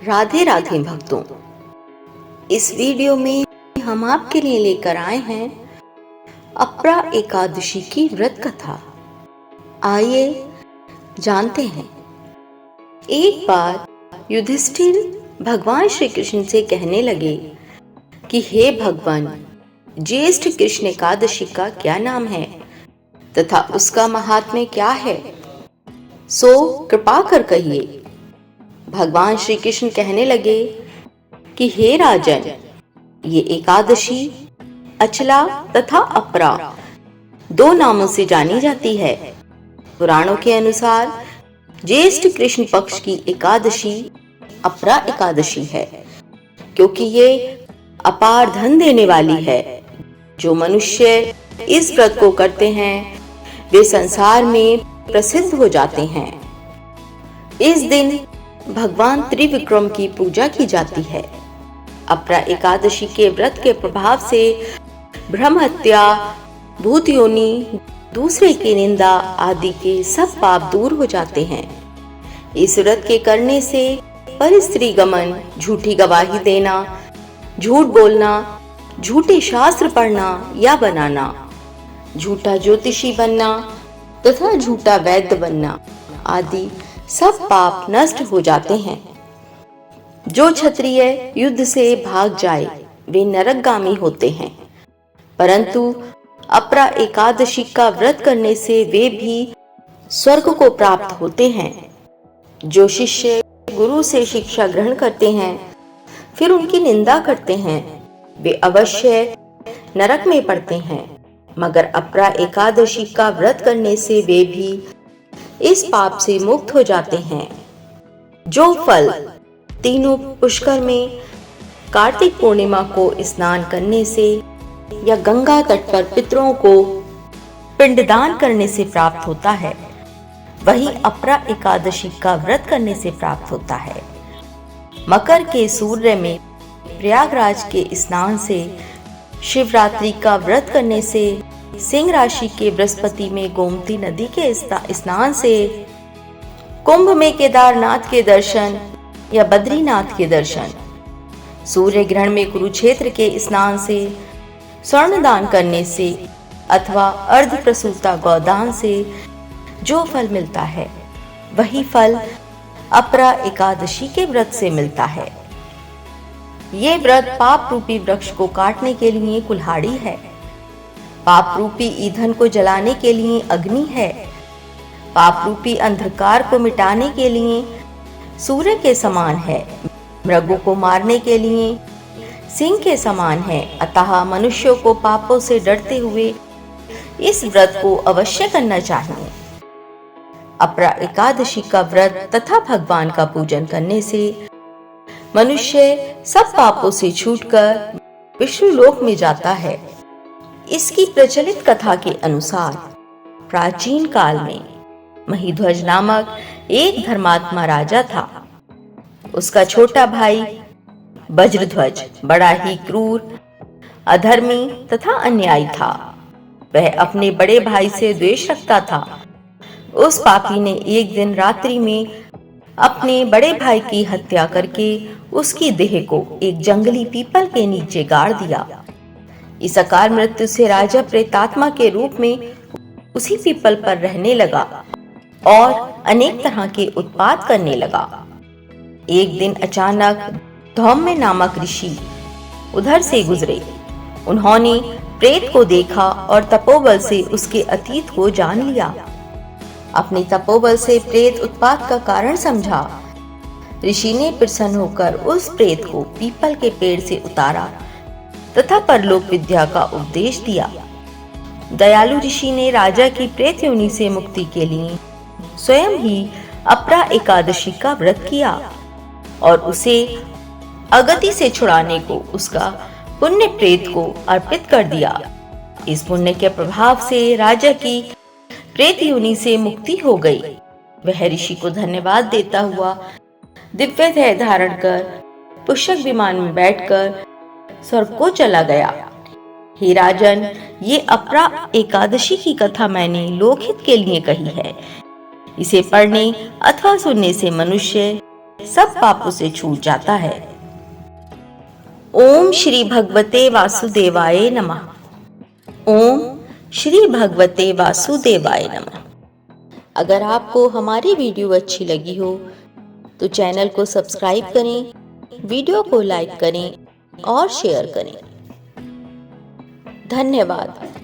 राधे राधे भक्तों, इस वीडियो में हम आपके लिए लेकर आए हैं अपरा एकादशी की व्रत कथा। आइए जानते हैं। एक बार युधिष्ठिर भगवान श्री कृष्ण से कहने लगे कि हे भगवान, ज्येष्ठ कृष्ण एकादशी का क्या नाम है तथा उसका महात्म्य क्या है, सो कृपा कर कहिए। भगवान श्री कृष्ण कहने लगे कि हे राजन, ये एकादशी अचला तथा अपरा दो नामों से जानी जाती है। पुराणों के अनुसार ज्येष्ठ कृष्ण पक्ष की एकादशी अपरा एकादशी है, क्योंकि ये अपार धन देने वाली है। जो मनुष्य इस व्रत को करते हैं वे संसार में प्रसिद्ध हो जाते हैं। इस दिन भगवान त्रिविक्रम की पूजा की जाती है। अपरा एकादशी के व्रत के प्रभाव से ब्रह्म हत्या, भूत योनि, दूसरे की निंदा आदि के सब पाप दूर हो जाते हैं। इस व्रत के करने से परस्त्री गमन, झूठी गवाही देना, झूठ बोलना, झूठे शास्त्र पढ़ना या बनाना, झूठा ज्योतिषी बनना तथा झूठा वैद्य बनना आदि सब पाप नष्ट हो जाते हैं। जो क्षत्रिय युद्ध से भाग जाए वे नरकगामी होते हैं, परंतु अपरा एकादशी का व्रत करने से वे भी स्वर्ग को प्राप्त होते हैं। जो शिष्य गुरु से शिक्षा ग्रहण करते हैं फिर उनकी निंदा करते हैं वे अवश्य नरक में पड़ते हैं, मगर अपरा एकादशी का व्रत करने से वे भी इस पाप से मुक्त हो जाते हैं। जो फल तीनों पुष्कर में कार्तिक पूर्णिमा को स्नान करने से या गंगा तट पर पितरों को पिंडदान करने से प्राप्त होता है, वही अपरा एकादशी का व्रत करने से प्राप्त होता है। मकर के सूर्य में प्रयागराज के स्नान से, शिवरात्रि का व्रत करने से, सिंह राशि के बृहस्पति में गोमती नदी के स्नान से, कुंभ में केदारनाथ के दर्शन या बद्रीनाथ के दर्शन, सूर्य ग्रहण में कुरुक्षेत्र के स्नान से, स्वर्ण दान करने से अथवा अर्ध प्रसूता गौदान से जो फल मिलता है वही फल अपरा एकादशी के व्रत से मिलता है। ये व्रत पाप रूपी वृक्ष को काटने के लिए कुल्हाड़ी है, पाप रूपी ईंधन को जलाने के लिए अग्नि है, पाप रूपी अंधकार को मिटाने के लिए सूर्य के समान है, मृगों को मारने के लिए सिंह के समान है। अतः मनुष्यों को पापों से डरते हुए इस व्रत को अवश्य करना चाहिए। अपरा एकादशी का व्रत तथा भगवान का पूजन करने से मनुष्य सब पापों से छूटकर विष्णुलोक में जाता है। इसकी प्रचलित कथा के अनुसार प्राचीन काल में महीध्वज नामक एक धर्मात्मा राजा था। उसका छोटा भाई वज्रध्वज बड़ा ही क्रूर, अधर्मी तथा अन्यायी था। वह अपने बड़े भाई से द्वेष रखता था। उस पापी ने एक दिन रात्रि में अपने बड़े भाई की हत्या करके उसकी देह को एक जंगली पीपल के नीचे गाड़ दिया। इस अकाल मृत्यु से राजा प्रेतात्मा के रूप में उसी पीपल पर रहने लगा और अनेक तरह के उत्पात करने लगा। एक दिन अचानक धौम्य नामक ऋषि उधर से गुजरे। उन्होंने प्रेत को देखा और तपोबल से उसके अतीत को जान लिया। अपनी तपोबल से प्रेत उत्पात का कारण समझा। ऋषि ने प्रसन्न होकर उस प्रेत को पीपल के पेड़ से उतारा तथा परलोक विद्या का उपदेश दिया। दयालु ऋषि ने राजा की प्रेत योनि से मुक्ति के लिए स्वयं ही अपरा एकादशी का व्रत किया और उसे अगति से छुड़ाने को उसका पुण्य प्रेत को अर्पित कर दिया। इस पुण्य के प्रभाव से राजा की प्रेत योनि से मुक्ति हो गई। वह ऋषि को धन्यवाद देता हुआ दिव्य देह धारण कर पुष्यक विमान में बैठकर स्वर्ग को चला गया। हे राजन, ये अपरा एकादशी की कथा मैंने लोकहित के लिए कही है। इसे पढ़ने अथवा सुनने से मनुष्य सब पापों से छूट जाता है। ओम श्री भगवते वासुदेवाय नमः। ओम श्री भगवते वासुदेवाय नमः। अगर आपको हमारी वीडियो अच्छी लगी हो तो चैनल को सब्सक्राइब करें, वीडियो को लाइक करें और शेयर करें। धन्यवाद।